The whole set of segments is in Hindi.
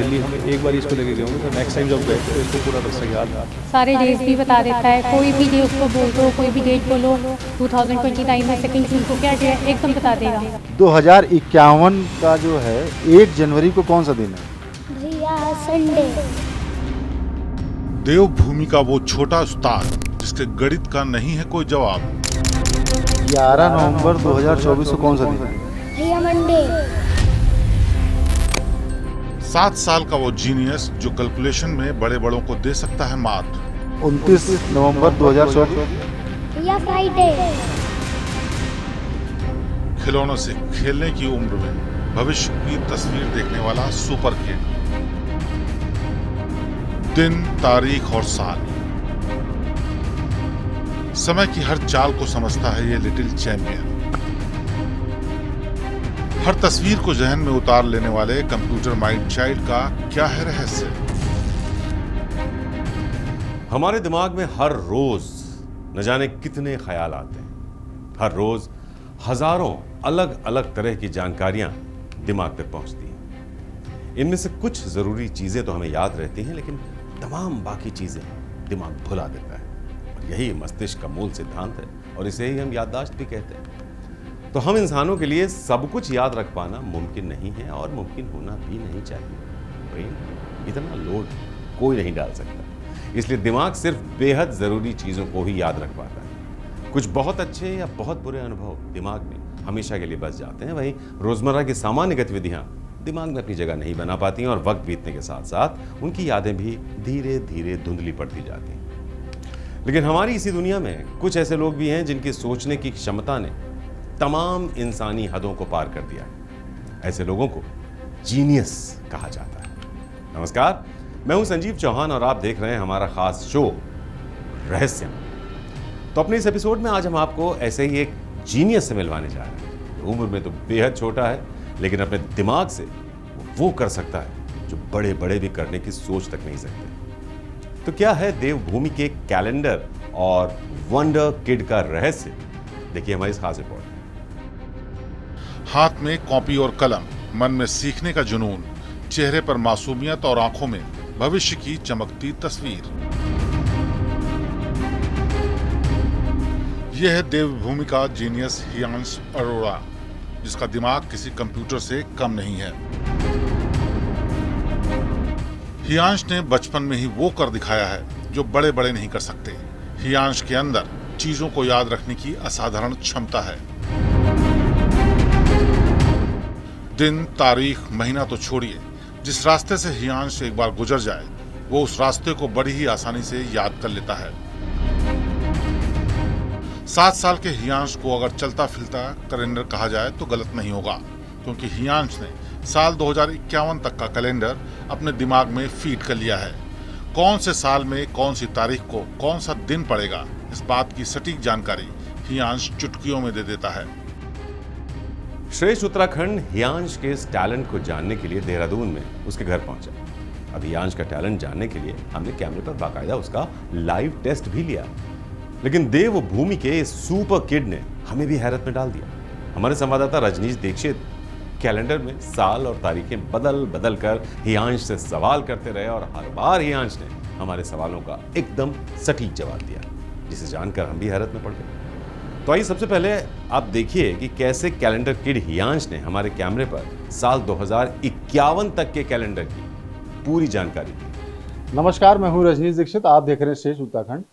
दिल्ली हम एक बार इसको लेके गए होंगे, तो नेक्स्ट टाइम जब गए तो इसको पूरा रास्ता याद था। सारे डेट्स भी बता देता है, कोई भी डे उसको बोल दो, कोई भी डेट बोलो, 2029 में 2 जून को क्या डे है एकदम बता देगा। 2051 का जो है 1 जनवरी को कौन सा दिन है? भैया संडे। देवभूमि का वो छोटा उस्ताद जिसके गणित का नहीं है कोई जवाब। 11 नवंबर 2024 को कौन सा दिन है? भैया मंडे। 7 साल का वो जीनियस जो कैलकुलेशन में बड़े बड़ों को दे सकता है मात। 29 नवंबर 2024। भैया फ्राइडे। खिलौनों से खेलने की उम्र में भविष्य की तस्वीर देखने वाला सुपर किड। दिन, तारीख और साल, समय की हर चाल को समझता है ये लिटिल चैंपियन। हर तस्वीर को जहन में उतार लेने वाले कंप्यूटर माइंड चाइल्ड का क्या है रहस्य? हमारे दिमाग में हर रोज न जाने कितने ख्याल आते हैं। हर रोज हजारों अलग अलग तरह की जानकारियां दिमाग तक पहुंचती हैं। इनमें से कुछ जरूरी चीजें तो हमें याद रहती हैं, लेकिन तमाम बाकी चीजें दिमाग भुला देता है। और यही मस्तिष्क का मूल सिद्धांत है और इसे ही हम याददाश्त भी कहते हैं। तो हम इंसानों के लिए सब कुछ याद रख पाना मुमकिन नहीं है और मुमकिन होना भी नहीं चाहिए। ब्रेन इतना लोड कोई नहीं डाल सकता, इसलिए दिमाग सिर्फ बेहद जरूरी चीजों को ही याद रख पाता है। कुछ बहुत अच्छे या बहुत बुरे अनुभव दिमाग में हमेशा के लिए बस जाते हैं, वहीं रोजमर्रा की सामान्य गतिविधियां दिमाग में अपनी जगह नहीं बना पाती हैं और वक्त बीतने के साथ साथ उनकी यादें भी धीरे धीरे धुंधली पड़ती जाती हैं। लेकिन हमारी इसी दुनिया में कुछ ऐसे लोग भी हैं जिनकी सोचने की क्षमता ने तमाम इंसानी हदों को पार कर दिया है। ऐसे लोगों को जीनियस कहा जाता है। नमस्कार, मैं हूं संजीव चौहान और आप देख रहे हैं हमारा खास शो रहस्य। तो अपने इस एपिसोड में आज हम आपको ऐसे ही एक जीनियस से मिलवाने जा रहे हैं। उम्र में तो बेहद छोटा है, लेकिन अपने दिमाग से वो कर सकता है जो बड़े बड़े भी करने की सोच तक नहीं सकते। तो क्या है देवभूमि के कैलेंडर और वंडर किड का रहस्य? देखिए हमारी इस खास रिपोर्ट। हाथ में कॉपी और कलम, मन में सीखने का जुनून, चेहरे पर मासूमियत और आंखों में भविष्य की चमकती तस्वीर। यह है देवभूमि का जीनियस हियांश अरोड़ा, जिसका दिमाग किसी कंप्यूटर से कम नहीं है। हियांश ने बचपन में ही वो कर दिखाया है जो बड़े बड़े नहीं कर सकते। हियांश के अंदर चीजों को याद रखने की असाधारण क्षमता है। दिन, तारीख, महीना तो छोड़िए, जिस रास्ते से हियांश एक बार गुजर जाए वो उस रास्ते को बड़ी ही आसानी से याद कर लेता है। 7 साल के हियांश को अगर चलता फिरता कैलेंडर कहा जाए तो गलत नहीं होगा, क्योंकि हियांश ने साल 2051 तक का कैलेंडर अपने दिमाग में फीड कर लिया है। कौन से साल में कौन सी तारीख को कौन सा दिन पड़ेगा, इस बात की सटीक जानकारी हियांश चुटकियों में दे देता है। श्रेष्ठ उत्तराखंड हियांश के इस टैलेंट को जानने के लिए देहरादून में उसके घर पहुंचा। अब हियांश का टैलेंट जानने के लिए हमने कैमरे पर बाकायदा उसका लाइव टेस्ट भी लिया। लेकिन देवभूमि के इस सुपर किड ने हमें भी हैरत में डाल दिया। हमारे संवाददाता रजनीश दीक्षित कैलेंडर में साल और तारीखें बदल बदल कर हियांश से सवाल करते रहे और हर बार हियांश ने हमारे सवालों का एकदम सटीक जवाब दिया, जिसे जानकर हम भी हैरत में पड़ गए। तो आइए सबसे पहले आप देखिए कि कैसे कैलेंडर किड हियांश ने हमारे कैमरे पर साल 2051 तक के कैलेंडर की पूरी जानकारी दी। नमस्कार, मैं हूं रजनीश दीक्षित, आप देख रहे हैं श्रेष्ठ उत्तराखंड।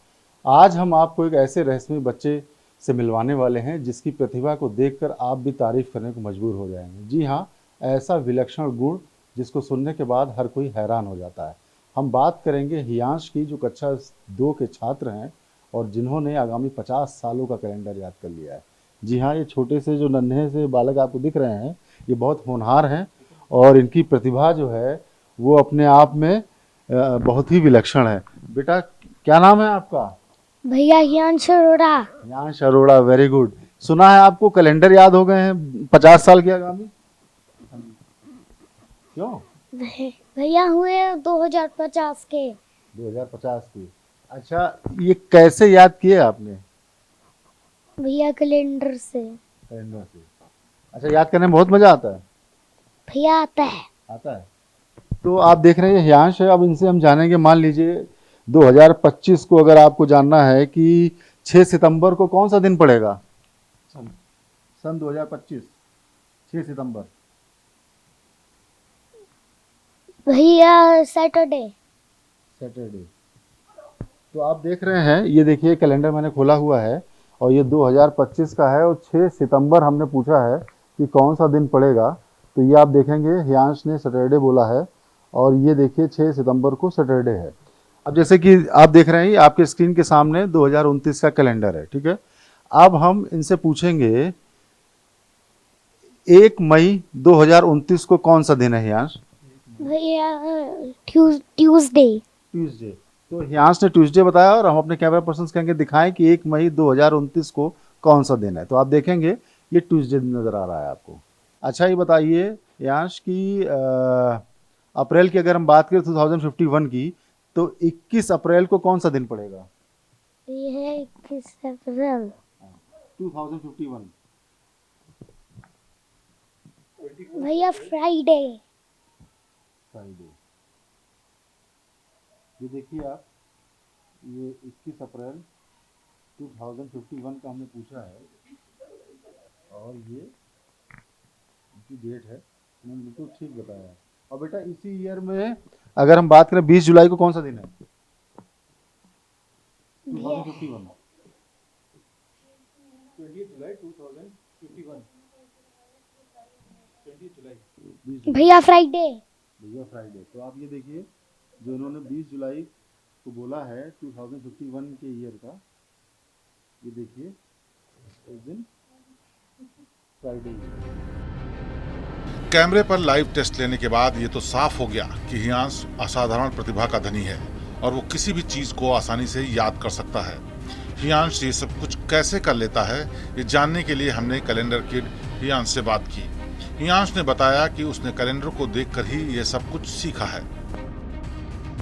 आज हम आपको एक ऐसे रहस्यमय बच्चे से मिलवाने वाले हैं जिसकी प्रतिभा को देखकर आप भी तारीफ करने को मजबूर हो जाएंगे। जी हाँ, ऐसा विलक्षण गुण जिसको सुनने के बाद हर कोई हैरान हो जाता है। हम बात करेंगे हियांश की, जो कक्षा 2 के छात्र हैं और जिन्होंने आगामी 50 सालों का कैलेंडर याद कर लिया है। जी हाँ, ये छोटे से जो नन्हे से बालक आपको दिख रहे हैं, ये बहुत होनहार हैं और इनकी प्रतिभा जो है वो अपने आप में बहुत ही विलक्षण है। बेटा, क्या नाम है आपका? भैया हियांश अरोड़ा। Hiyansh Arora, very good. सुना है आपको कैलेंडर याद हो गए हैं 50 साल के आगामी? क्यों? भैया हुए 2050 के। 2050 की। अच्छा, ये कैसे याद किए आपने? भैया कैलेंडर से। कैलेंडर से। अच्छा, याद करने में बहुत मजा आता है? भैया आता है। आता है। तो आप देख रहे हैं हियांश है। अब इनसे हम जानेंगे, मान लीजिए 2025 को अगर आपको जानना है कि 6 सितंबर को कौन सा दिन पड़ेगा, सन 2025 6 सितंबर। भैया सैटरडे। सैटरडे। तो आप देख रहे हैं, ये देखिए कैलेंडर मैंने खोला हुआ है और ये 2025 का है और 6 सितंबर हमने पूछा है कि कौन सा दिन पड़ेगा। तो ये आप देखेंगे हियांश ने सैटरडे बोला है और ये देखिए 6 सितंबर को सैटरडे है। अब जैसे कि आप देख रहे हैं आपके स्क्रीन के सामने 2029 का कैलेंडर है, ठीक है। अब हम इनसे पूछेंगे 1 मई 2029 को कौन सा दिन है हियांश? भैया ट्यूसडे। ट्यूसडे। तो हियांश ने ट्यूसडे बताया और हम अपने कैमरा पर्सन कहेंगे दिखाएं कि 1 मई 2029 को कौन सा दिन है। तो आप देखेंगे ये ट्यूसडे नज़र आ रहा है आपको। अच्छा, ये बताइए हियांश की अप्रैल की अगर हम बात करें 2051 की, तो 21 अप्रैल को कौन सा दिन पड़ेगा? ये है 21 अप्रैल 2051। भैया फ्राइडे। फ्राइडे। ये देखिए आप, ये 21 अप्रैल 2051 का हमने पूछा है और ये इनकी डेट है, उन्होंने बिल्कुल ठीक बताया है। और बेटा इसी ईयर में अगर हम बात करें 20 जुलाई को कौन सा दिन है? 2051। 20 जुलाई 2051। 20 जुलाई। भैया फ्राइडे। भैया फ्राइडे। तो आप ये देखिए जो इन्होंने 20 जुलाई को बोला है 2051 के ईयर का, ये देखिए उस दिन फ्राइडे। कैमरे पर लाइव टेस्ट लेने के बाद ये तो साफ हो गया कि हियांश असाधारण प्रतिभा का धनी है और वो किसी भी चीज को आसानी से याद कर सकता है। हियांश ये सब कुछ कैसे कर लेता है, ये जानने के लिए हमने कैलेंडर किड हियांश से बात की। हियांश ने बताया कि उसने कैलेंडर को देखकर ही ये सब कुछ सीखा है।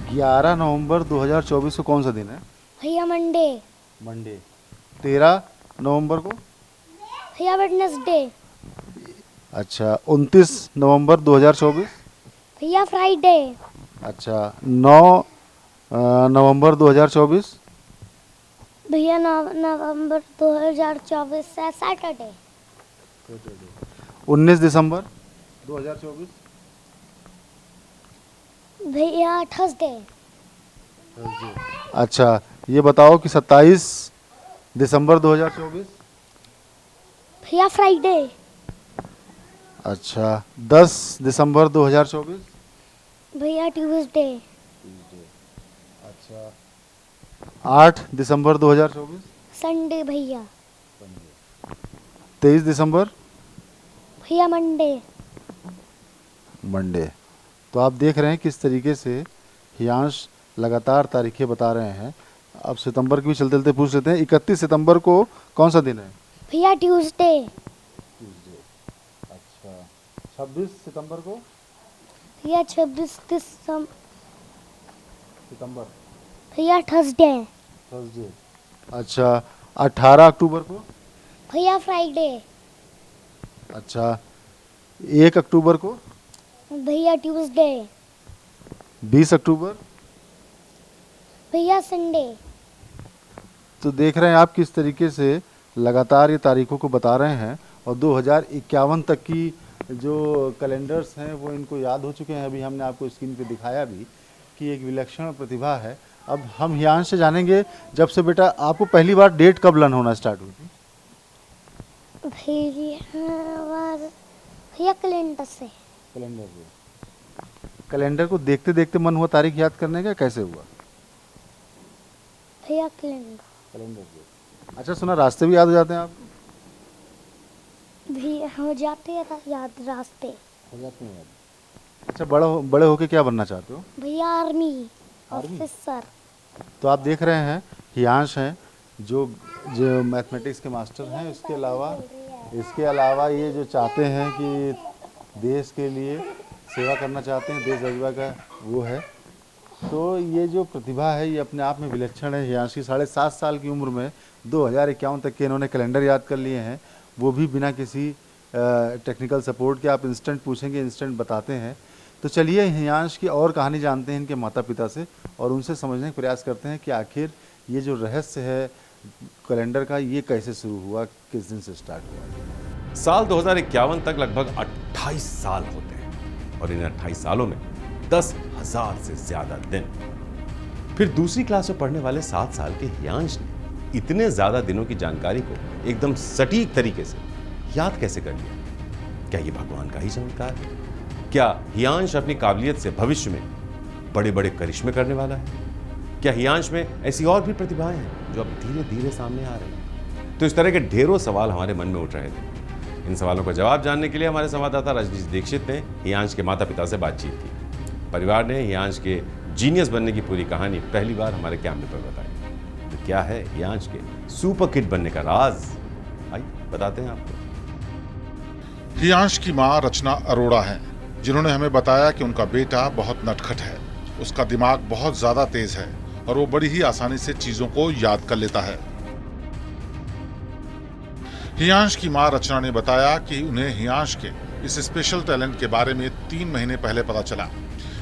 11 नवंबर 2024 को कौन सा दिन है? भैया मंडे। मंडे। 13 नवंबर को? भैया वेडनेसडे। अच्छा। 29 नवंबर 2024? भैया फ्राइडे। अच्छा। 9 नवंबर 2024? भैया नवंबर 2024 से सैटरडे। 19 दिसंबर 2024? भैया थर्सडे। अच्छा, ये बताओ कि 27 दिसंबर 2024? भैया फ्राइडे। अच्छा। 10 दिसंबर 2024? भैया ट्यूसडे। अच्छा। 8 दिसंबर 2024? संडे भैया। 23 दिसंबर? भैया मंडे। मंडे। तो आप देख रहे हैं किस तरीके से हियांश लगातार तारीखें बता रहे हैं। अब सितंबर की भी चलते चलते पूछ लेते हैं। 31 सितंबर को कौन सा दिन है? भैया ट्यूसडे। ट्यूसडे। अच्छा। 26 सितंबर को? भैया 26 सितंबर। भैया थर्सडे। थर्सडे। अच्छा। 18 अक्टूबर को? भैया फ्राइडे। अच्छा। 1 अक्टूबर को? भैया ट्यूसडे। 20 अक्टूबर? भैया संडे। तो देख रहे हैं आप किस तरीके से लगातार ये तारीखों को बता रहे हैं और 2051 तक की जो कैलेंडर्स हैं वो इनको याद हो चुके हैं। अभी हमने आपको स्क्रीन पे दिखाया भी कि एक विलक्षण प्रतिभा है। अब हम हियांश से जानेंगे, जब से बेटा आपको पहली बार डेट कब लर्न होना स्टार्ट हुई थी? भैया कैलेंडर से। कैलेंडर से। कैलेंडर को देखते देखते मन हुआ तारीख याद करने का, कैसे हुआ? भैया कैलेंडर। कैलेंडर से। अच्छा, सुना रास्ते भी याद हो जाते हैं आपको? भैया हो जाते हैं याद रास्ते। हो जाते हैं याद। अच्छा, बड़े होके क्या बनना चाहते हो? भैया आर्मी ऑफिसर। तो आप देख रहे हैं हियांश हैं जो मैथमेटिक्स के मास्टर हैं। इसके अलावा ये जो चाहते हैं कि देश के लिए सेवा करना चाहते हैं, देश सेवा का वो है। तो ये जो प्रतिभा है ये अपने आप में विलक्षण है। हियांश की 7.5 साल की उम्र में 2051 तक के इन्होंने कैलेंडर याद कर लिए हैं, वो भी बिना किसी टेक्निकल सपोर्ट के। आप इंस्टेंट पूछेंगे इंस्टेंट बताते हैं। तो चलिए हियांश की और कहानी जानते हैं इनके माता पिता से और उनसे समझने का प्रयास करते हैं कि आखिर ये जो रहस्य है कैलेंडर का ये कैसे शुरू हुआ, किस दिन से स्टार्ट हुआ। साल 2051 तक लगभग 28 साल होते हैं और इन 28 सालों में 10,000 से ज्यादा दिन। फिर दूसरी क्लास में पढ़ने वाले 7 साल के हियांश ने इतने ज्यादा दिनों की जानकारी को एकदम सटीक तरीके से याद कैसे कर लिया? क्या ये भगवान का ही चमत्कार है? क्या हियांश अपनी काबिलियत से भविष्य में बड़े बड़े करिश्मे करने वाला है? क्या हियांश में ऐसी और भी प्रतिभाएं हैं जो अब धीरे धीरे सामने आ रही हैं? तो इस तरह के ढेरों सवाल हमारे मन में उठ रहे थे। इन सवालों का जवाब जानने के लिए हमारे संवाददाता रजनीश दीक्षित ने हियांश के माता पिता से बातचीत की। परिवार ने हियांश के जीनियस बनने की पूरी कहानी पहली बार हमारे कैमरे पर बताई। तो क्या है हियांश के सुपर किड बनने का राज? आइए बताते हैं आपको। हियांश की मां रचना अरोड़ा हैं, जिन्होंने हमें बताया कि उनका बेटा बहुत नटखट है। उसका दिमाग बहुत ज्यादा तेज है और वो बड़ी ही आसानी से चीजों को याद कर लेता है। हियांश की मां रचना ने बताया कि उन्हें हियांश के इस स्पेशल टैलेंट के बारे में 3 महीने पहले पता चला।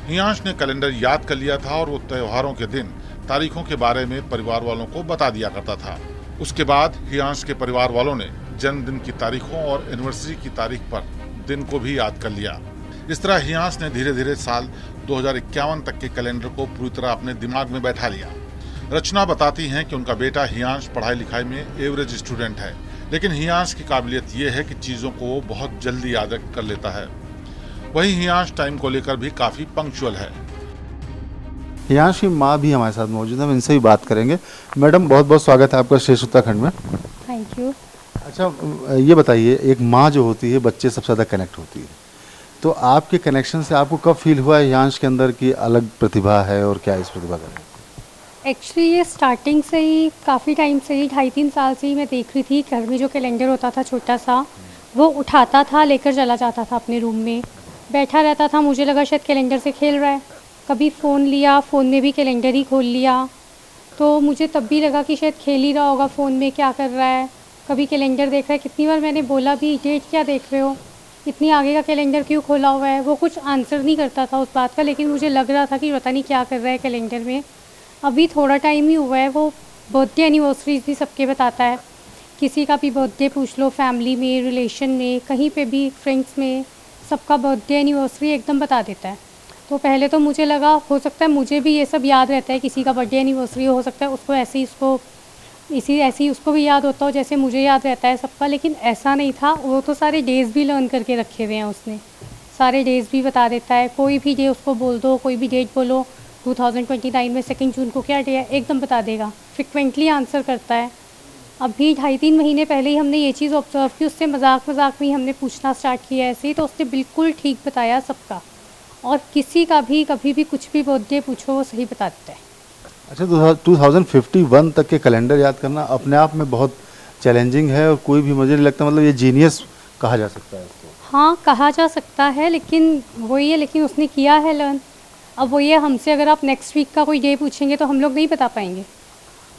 हियांश ने कैलेंडर याद कर लिया था और वो त्योहारों के दिन तारीखों के बारे में परिवार वालों को बता दिया करता था। उसके बाद हियांश के परिवार वालों ने जन्मदिन की तारीखों और एनिवर्सरी की तारीख पर दिन को भी याद कर लिया। इस तरह हियांश ने धीरे धीरे साल 2051 तक के कैलेंडर को पूरी तरह अपने दिमाग में बैठा लिया। रचना बताती हैं कि उनका बेटा हियांश पढ़ाई लिखाई में एवरेज स्टूडेंट है, लेकिन हियांश की काबिलियत ये है कि चीज़ों को बहुत जल्दी याद कर लेता है। वहीं हियांश टाइम को लेकर भी काफ़ी पंक्चुअल है। हियांश की माँ भी हमारे साथ मौजूद है, हम इनसे भी बात करेंगे। मैडम बहुत बहुत स्वागत है आपका श्रेष्ठ उत्तराखंड में। Thank you. अच्छा ये बताइए, एक माँ जो होती है बच्चे सबसे ज़्यादा कनेक्ट होती है, तो आपके कनेक्शन से आपको कब फील हुआ हियांश के अंदर की अलग प्रतिभा है और क्या इस प्रतिभा का है? एक्चुअली ये स्टार्टिंग से ही काफ़ी टाइम से ही 2.5-3 साल से ही मैं देख रही थी। घर में जो कैलेंडर होता था छोटा सा, वो उठाता था, लेकर चला जाता था अपने रूम में, बैठा रहता था। मुझे लगा शायद कैलेंडर से खेल रहा है। कभी फ़ोन लिया, फ़ोन में भी कैलेंडर ही खोल लिया, तो मुझे तब भी लगा कि शायद खेल ही रहा होगा फ़ोन में, क्या कर रहा है। कभी कैलेंडर देख रहा है। कितनी बार मैंने बोला भी, डेट क्या देख रहे हो, इतनी आगे का कैलेंडर क्यों खोला हुआ है। वो कुछ आंसर नहीं करता था उस बात का, लेकिन मुझे लग रहा था कि पता नहीं क्या कर रहा है कैलेंडर में। अभी थोड़ा टाइम ही हुआ है, वो बर्थडे एनिवर्सरीज भी सबके बताता है। किसी का भी बर्थडे पूछ लो, फैमिली में, रिलेशन में, कहीं पे भी, फ्रेंड्स में, सबका बर्थडे एनिवर्सरी एकदम बता देता है। तो पहले तो मुझे लगा हो सकता है मुझे भी ये सब याद रहता है, किसी का बर्थडे एनिवर्सरी हो सकता है उसको ऐसे ही उसको भी याद होता हो जैसे मुझे याद रहता है सबका, लेकिन ऐसा नहीं था। वो तो सारे डेज़ भी लर्न करके रखे हुए हैं उसने, सारे डेज़ भी बता देता है। कोई भी डे उसको बोल दो, कोई भी डेट बोलो, 2029 में 2 जून को क्या डे है, एकदम बता देगा। फ्रिक्वेंटली आंसर करता है। अभी 2.5-3 महीने पहले ही हमने ये चीज़ ऑब्जर्व की, उससे मजाक में ही हमने पूछना स्टार्ट किया ऐसे ही, तो उसने बिल्कुल ठीक बताया सबका। और किसी का भी कभी भी कुछ भी बर्थडे पूछो वो सही बता देता है। अच्छा 2051 तक के कैलेंडर याद करना अपने आप में बहुत चैलेंजिंग है और कोई भी, मुझे नहीं लगता मतलब ये जीनियस कहा जा सकता है इसको। हाँ कहा जा सकता है, लेकिन वही है, लेकिन उसने किया है लर्न। अब वही है, हमसे अगर आप नेक्स्ट वीक का कोई डे पूछेंगे तो हम लोग नहीं बता पाएंगे।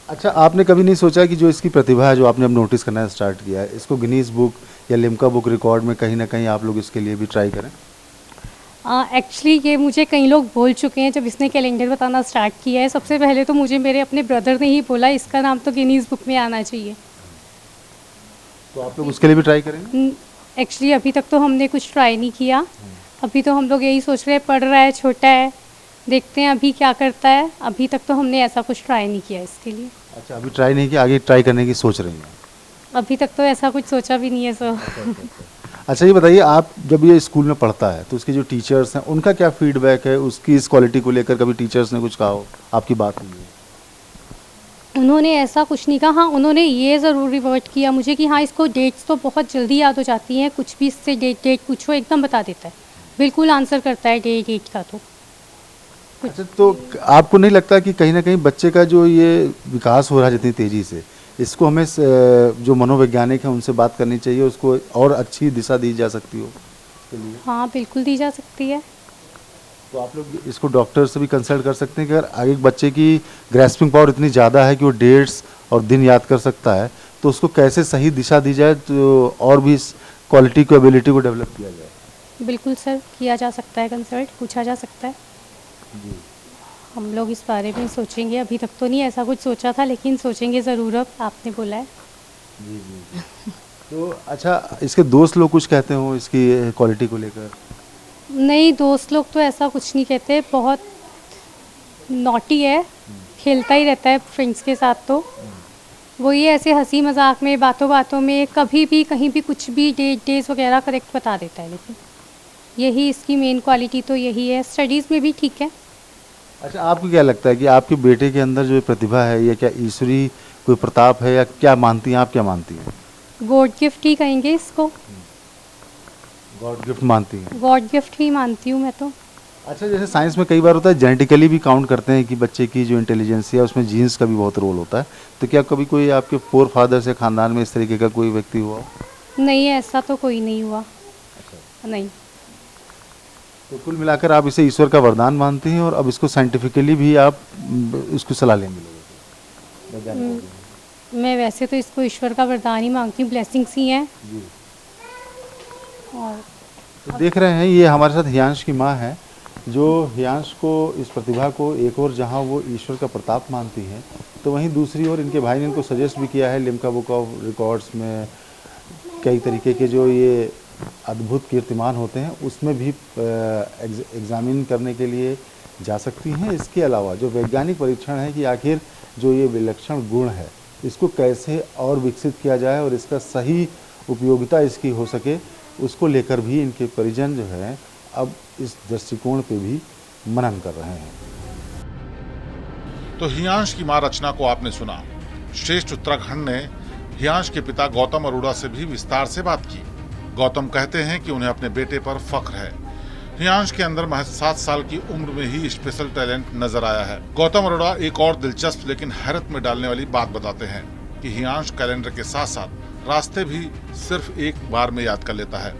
अच्छा आपने कभी नहीं सोचा कि जो इसकी प्रतिभा है जो आपने अब नोटिस करना स्टार्ट किया है, इसको गिनीज बुक या लिम्का बुक रिकॉर्ड में कहीं ना कहीं आप लोग इसके लिए भी ट्राई करें? एक्चुअली ये मुझे कई लोग बोल चुके हैं जब इसने कैलेंडर बताना स्टार्ट किया है। सबसे पहले तो मुझे मेरे अपने ब्रदर ने ही बोला इसका नाम तो गिनीज बुक में आना चाहिए। तो आप लोग उसके लिए भी ट्राई करेंगे? एक्चुअली अभी तक तो हमने कुछ ट्राई नहीं किया। अभी तो हम लोग यही सोच रहे हैं, पढ़ रहा है, छोटा है, देखते हैं अभी क्या करता है। अभी तक तो हमने ऐसा कुछ ट्राई नहीं किया इसके लिए। अच्छा अभी ट्राई नहीं किया, आगे ट्राई करने की सोच रही हैं? अभी तक तो ऐसा कुछ सोचा भी नहीं है सर। अच्छा ये बताइए, आप जब ये स्कूल में पढ़ता है तो उसके जो टीचर्स हैं उनका क्या फीडबैक है, उसकी इस क्वालिटी को लेकर कभी टीचर्स ने कुछ कहा हो, आपकी बात हुई है? उन्होंने ऐसा कुछ नहीं कहा। हाँ उन्होंने ये ज़रूर रिवर्ट किया मुझे कि हाँ इसको डेट्स तो बहुत जल्दी याद हो जाती हैं, कुछ भी इससे डेट पूछो एकदम बता देता है, बिल्कुल आंसर करता है डेट का। तो अच्छा तो आपको नहीं लगता कि कहीं ना कहीं बच्चे का जो ये विकास हो रहा है जितनी तेज़ी से, इसको हमें जो मनोवैज्ञानिक हैं उनसे बात करनी चाहिए, उसको और अच्छी दिशा दी जा सकती हो इसके लिए? हाँ बिल्कुल दी जा सकती है। तो आप लोग इसको डॉक्टर से भी कंसल्ट कर सकते हैं कि अगर आगे बच्चे की ग्रैस्पिंग पावर इतनी ज़्यादा है कि वो डेट्स और दिन याद कर सकता है, तो उसको कैसे सही दिशा दी जाए तो और भी इस क्वालिटी को, एबिलिटी को डेवलप किया जाए। बिल्कुल सर, किया जा सकता है कंसल्ट, पूछा जा सकता है। हम लोग इस बारे में सोचेंगे, अभी तक तो नहीं ऐसा कुछ सोचा था, लेकिन सोचेंगे ज़रूर अब आपने बोला है। तो अच्छा, इसके दोस्त लोग कुछ कहते हो इसकी क्वालिटी को लेकर? नहीं, दोस्त लोग तो ऐसा कुछ नहीं कहते, बहुत नॉटी है, खेलता ही रहता है फ्रेंड्स के साथ। तो वो ये ऐसे हंसी मजाक में, बातों बातों में, कभी भी कहीं भी कुछ भी डेज वगैरह करेक्ट बता देता है, लेकिन यही इसकी मेन क्वालिटी तो यही है। स्टडीज़ में भी ठीक है। अच्छा, आपको क्या लगता है कि आपके बेटे के अंदर जो ये प्रतिभा है, ये क्या ईश्वरी कोई प्रताप है, या क्या मानती हैं आप, क्या मानती हैं? गॉड गिफ्ट ही कहेंगे इसको, गॉड गिफ्ट मानती हैं? गॉड गिफ्ट ही मानती हूँ मैं तो। अच्छा, जैसे साइंस में कई बार होता है जेनेटिकली भी काउंट करते हैं कि बच्चे की जो इंटेलिजेंस है उसमें जीन्स का भी बहुत रोल होता है, तो क्या कभी कोई आपके फोर फादर से खानदान में इस तरीके का कोई व्यक्ति हुआ? नहीं, ऐसा तो कोई नहीं हुआ। नहीं। तो कुल मिलाकर आप इसे ईश्वर का वरदान मानती हैं, और अब इसको साइंटिफिकली भी आप इसको सलाह लेंगे लोगों को? मैं वैसे तो इसको ईश्वर का वरदान ही मांगती हूँ, ब्लेसिंग्स ही हैं। और तो देख रहे हैं, ये हमारे साथ हियांश की माँ है, जो हियांश को, इस प्रतिभा को एक और जहाँ वो ईश्वर का प्रताप मानती हैं, तो वहीं दूसरी ओर इनके भाई ने इनको सजेस्ट भी किया है लिम्का बुक ऑफ रिकॉर्ड्स में कई तरीके के जो ये अद्भुत कीर्तिमान होते हैं उसमें भी एग्जामिन करने के लिए जा सकती हैं। इसके अलावा जो वैज्ञानिक परीक्षण है कि आखिर जो ये विलक्षण गुण है इसको कैसे और विकसित किया जाए और इसका सही उपयोगिता इसकी हो सके, उसको लेकर भी इनके परिजन जो है अब इस दृष्टिकोण पे भी मनन कर रहे हैं। तो हियांश की मां रचना को आपने सुना। श्रेष्ठ उत्तराखंड ने हियांश के पिता गौतम अरोड़ा से भी विस्तार से बात की। गौतम कहते हैं कि उन्हें अपने बेटे पर फख्र है। हियांश के अंदर महज 7 साल की उम्र में ही स्पेशल टैलेंट नजर आया है। गौतम अरोड़ा एक और दिलचस्प लेकिन हैरत में डालने वाली बात बताते हैं कि हियांश कैलेंडर के साथ साथ रास्ते भी सिर्फ एक बार में याद कर लेता है।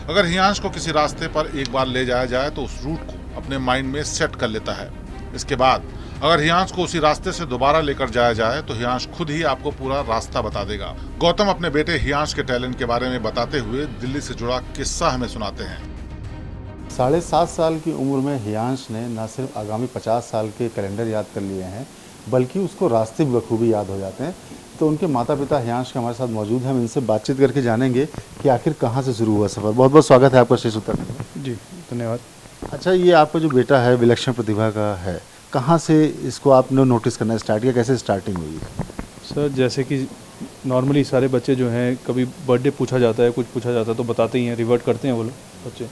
अगर हियांश को किसी रास्ते पर एक बार ले जाया जाए तो उस रूट को अपने माइंड में सेट कर लेता है। इसके बाद अगर हियांश को उसी रास्ते से दोबारा लेकर जाया जाए तो हियांश खुद ही आपको पूरा रास्ता बता देगा। गौतम अपने बेटे हियांश के टैलेंट के बारे में बताते हुए दिल्ली से जुड़ा किस्सा हमें सुनाते हैं। 7.5 साल की उम्र में हियांश ने न सिर्फ आगामी 50 साल के कैलेंडर याद कर लिए हैं, बल्कि उसको रास्ते भी बखूबी याद हो जाते हैं। तो उनके माता पिता हियांश के हमारे साथ मौजूद हैं, हम इनसे बातचीत करके जानेंगे कि आखिर कहाँ से शुरू हुआ सफ़र। बहुत बहुत स्वागत है आपका श्रेष्ठ उत्तराखंड में। जी धन्यवाद। अच्छा, ये आपका जो बेटा है विलक्षण प्रतिभा का है, कहाँ से इसको आपने नोटिस करना स्टार्ट किया, कैसे स्टार्टिंग हुई? सर जैसे कि नॉर्मली सारे बच्चे जो हैं, कभी बर्थडे पूछा जाता है, कुछ पूछा जाता है तो बताते ही हैं, रिवर्ट करते हैं वो लोग बच्चे।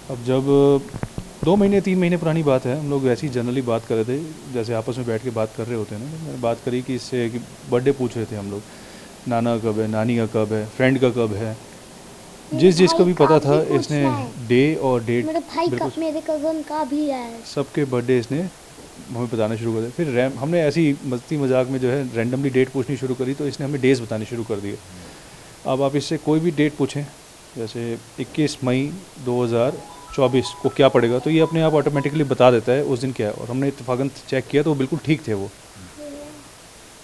अब जब 2 महीने 3 महीने पुरानी बात है, हम लोग वैसे ही जनरली बात कर रहे थे, जैसे आपस में बैठ के बात कर रहे होते हैं ना, मैंने बात करी कि इससे कि बर्थडे पूछ रहे थे हम लोग, नाना कब है, नानी का कब है, फ्रेंड का कब है। जिसको भी पता था इसने डे और डेट, मेरे भाई का, मेरे कजन का भी है, सबके बर्थडे इसने हमें बताना शुरू कर दिया। फिर हमने ऐसी मस्ती मजाक में जो है रैंडमली डेट पूछनी शुरू करी, तो इसने हमें डेज बताने शुरू कर दिए। अब आप इससे कोई भी डेट पूछें, जैसे 21 मई 2024 को क्या पड़ेगा, तो ये अपने आप ऑटोमेटिकली बता देता है उस दिन क्या है। और हमने इत्तेफाकन चेक किया तो वो बिल्कुल ठीक थे वो।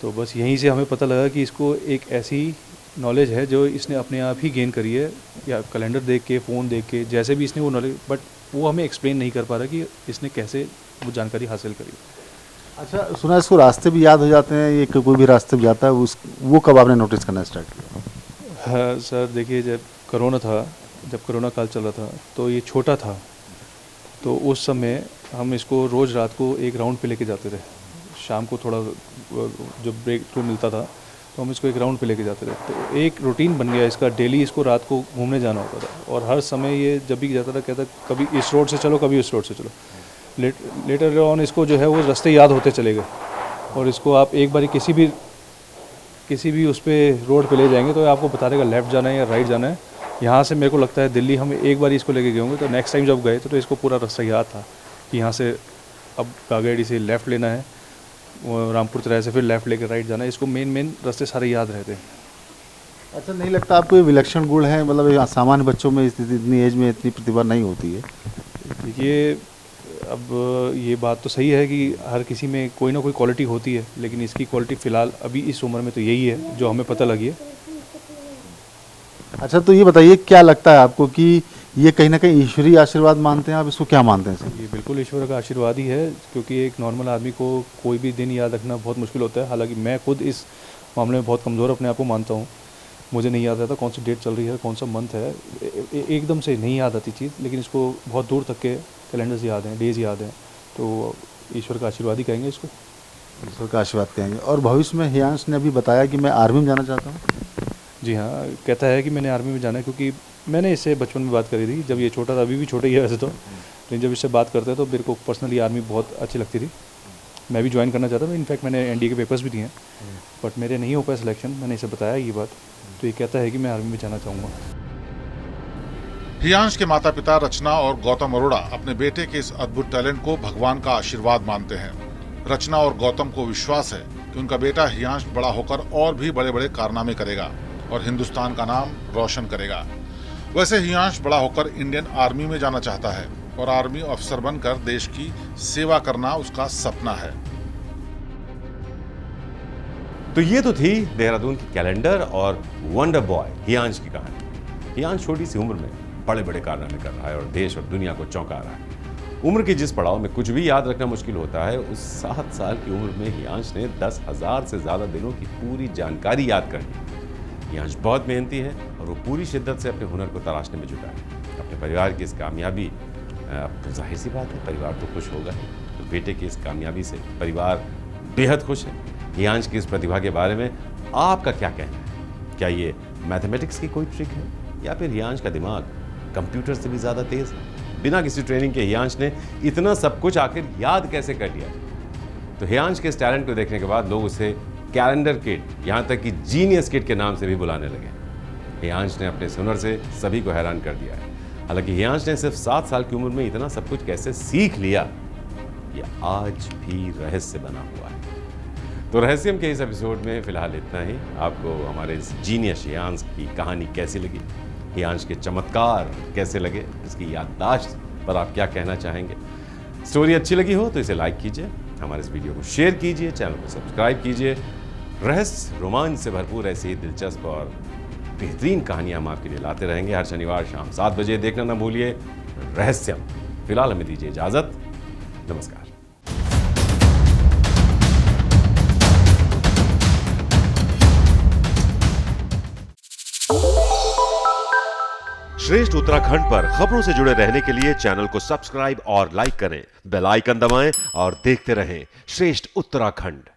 तो बस यहीं से हमें पता लगा कि इसको एक ऐसी नॉलेज है जो इसने अपने आप ही गेन करी है, या कैलेंडर देख के, फ़ोन देख के, जैसे भी इसने वो नॉलेज, बट वो हमें एक्सप्लेन नहीं कर पा रहा कि इसने कैसे वो जानकारी हासिल करी। अच्छा, सुना इसको रास्ते भी याद हो जाते हैं, ये कोई भी रास्ते पे जाता है वो कब आपने नोटिस करना स्टार्ट किया? हाँ सर, देखिए जब कोरोना काल चल रहा था तो ये छोटा था, तो उस समय हम इसको रोज़ रात को एक राउंड पे लेके जाते थे। शाम को थोड़ा जब ब्रेक थ्रू मिलता था तो हम इसको एक राउंड पे लेके जाते थे। तो एक रूटीन बन गया इसका, डेली इसको रात को घूमने जाना होता था। और हर समय ये जब भी जाता था कहता कभी इस रोड से चलो, कभी उस रोड से चलो। लेटर ऑन इसको जो है वो रास्ते याद होते चले गए। और इसको आप एक बार किसी भी उस पर रोड पे ले जाएंगे तो आपको बता देगा लेफ़्ट जाना है या राइट जाना है। यहाँ से मेरे को लगता है दिल्ली हम एक बार इसको लेके गए होंगे, तो नेक्स्ट टाइम जब गए तो इसको पूरा रास्ता याद था कि यहाँ से अब कागेड़ी से लेफ़्ट लेना है, रामपुर तराई से फिर लेफ़्ट लेकर राइट जाना है। इसको मेन रास्ते सारे याद रहते हैं। अच्छा, नहीं लगता आपको ये विलक्षण गुण है? मतलब सामान्य बच्चों में इतनी एज में इतनी प्रतिभा नहीं होती है। देखिए, अब ये बात तो सही है कि हर किसी में कोई ना कोई क्वालिटी होती है, लेकिन इसकी क्वालिटी फ़िलहाल अभी इस उम्र में तो यही है जो हमें पता लगी है। अच्छा, तो ये बताइए क्या लगता है आपको कि ये कहीं ना कहीं ईश्वरीय आशीर्वाद मानते हैं आप, इसको क्या मानते हैं सर? ये बिल्कुल ईश्वर का आशीर्वाद ही है, क्योंकि एक नॉर्मल आदमी को कोई भी दिन याद रखना बहुत मुश्किल होता है। हालांकि मैं खुद इस मामले में बहुत कमज़ोर अपने आप को मानता हूँ। मुझे नहीं याद रहता कौन सी डेट चल रही है, कौन सा मंथ है, एकदम से नहीं याद आती चीज़, लेकिन इसको बहुत दूर तक के कैलेंडर्स याद हैं, डेज याद हैं, तो ईश्वर का आशीर्वाद ही कहेंगे इसको। ईश्वर का आशीर्वाद कहेंगे। और भविष्य में हियांश ने अभी बताया कि मैं आर्मी में जाना चाहता हूँ। जी हाँ, कहता है कि मैंने आर्मी में जाना है, क्योंकि मैंने इससे बचपन में बात करी थी जब ये छोटा था, अभी भी छोटा ही है वैसे तो, लेकिन जब इससे बात करते हैं तो मेरे को पर्सनली आर्मी बहुत अच्छी लगती थी। मैं भी ज्वाइन करना चाहता था, इनफैक्ट मैंने एनडीए के पेपर्स भी दिए हैं, बट मेरे नहीं हो पाया सिलेक्शन। मैंने इसे बताया ये बात, तो ये कहता है कि मैं आर्मी में जाना चाहूँगा। हियांश के माता पिता रचना और गौतम अरोड़ा अपने बेटे के इस अद्भुत टैलेंट को भगवान का आशीर्वाद मानते हैं। रचना और गौतम को विश्वास है कि उनका बेटा हियांश बड़ा होकर और भी बड़े बड़े कारनामे करेगा और हिंदुस्तान का नाम रोशन करेगा। वैसे हियांश बड़ा होकर इंडियन आर्मी में जाना चाहता है और आर्मी अफसर बनकर देश की सेवा करना उसका सपना है। तो ये तो थी देहरादून की कैलेंडर और वंडर बॉय हियांश की कहानी। हियांश छोटी सी उम्र में बड़े बड़े कारनामे कर रहा है और देश और दुनिया को चौंका रहा है। उम्र के जिस पड़ाव में कुछ भी याद रखना मुश्किल होता है, उस 7 साल की उम्र में हियांश ने 10,000 से ज़्यादा दिनों की पूरी जानकारी याद कर ली। हियांश बहुत मेहनती है और वो पूरी शिद्दत से अपने हुनर को तराशने में जुटा है। अपने परिवार की इस कामयाबी, तो जाहिर सी बात है परिवार तो खुश होगा ही, तो बेटे की इस कामयाबी से परिवार बेहद खुश है। हियांश की इस प्रतिभा के बारे में आपका क्या कहना है? क्या ये मैथमेटिक्स की कोई ट्रिक है या फिर हियांश का दिमाग कंप्यूटर से भी ज़्यादा तेज़ है? बिना किसी ट्रेनिंग के हियांश ने इतना सब कुछ आखिर याद कैसे कर लिया? तो हियांश के इस टैलेंट को देखने के बाद लोग उसे कैलेंडर किड, यहाँ तक कि जीनियस किड के नाम से भी बुलाने लगे। हियांश ने अपने हुनर से सभी को हैरान कर दिया है। हालांकि हियांश ने सिर्फ 7 साल की उम्र में इतना सब कुछ कैसे सीख लिया, ये आज भी रहस्य बना हुआ है। तो रहस्यम के इस एपिसोड में फिलहाल इतना ही। आपको हमारे इस जीनियस हियांश की कहानी कैसी लगी, हियांश के चमत्कार कैसे लगे, इसकी याददाश्त पर आप क्या कहना चाहेंगे? स्टोरी अच्छी लगी हो तो इसे लाइक कीजिए, हमारे इस वीडियो को शेयर कीजिए, चैनल को सब्सक्राइब कीजिए। रहस्य रोमांच से भरपूर ऐसी दिलचस्प और बेहतरीन कहानियां हम आपके लिए लाते रहेंगे। हर शनिवार शाम 7 बजे देखना ना भूलिए रहस्यम। फिलहाल हमें दीजिए इजाजत, नमस्कार। श्रेष्ठ उत्तराखंड पर खबरों से जुड़े रहने के लिए चैनल को सब्सक्राइब और लाइक करें, बेल आइकन दबाएं और देखते रहें श्रेष्ठ उत्तराखंड।